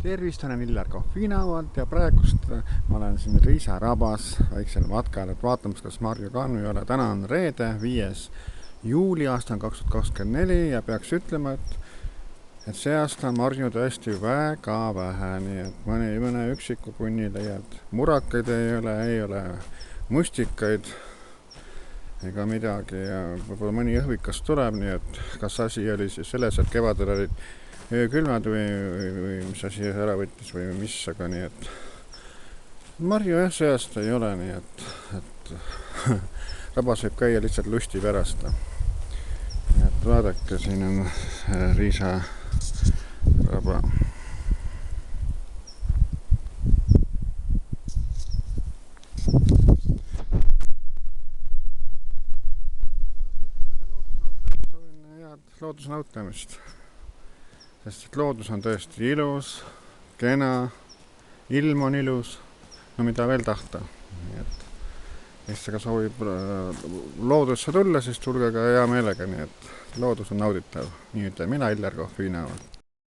Tervist, olen Illar Kohvinaualt ja praegust ma olen siin Riisa rabas väiksel matkal, et vaatamas, kas marju ka ei ole. Täna on reede, 5. juuli, aasta on 2024 ja peaks ütlema, et see aasta on marju tõesti väga vähe, nii et mõne üksiku kunni leiad. Murakaid ei ole mustikaid ega midagi ja võib-olla mõni õhvikas tuleb, nii et kas asi oli siis selles, et kevadel olid öökülmad või mis asi ära võttis või mis, aga nii et marju jah, see aasta ei ole, nii et rabas võib käia lihtsalt lusti pärast. Et vaadake, siin on Riisa raba. Soovin head loodusnautlemist. Sest loodus on tõesti ilus, kena, ilm on ilus, no mida veel tahta. Nii et kes aga soovib loodusse tulla, siis tulge ka hea meelega, nii et loodus on nauditav. Nii ütlen mina, Illar Kohvinaualt.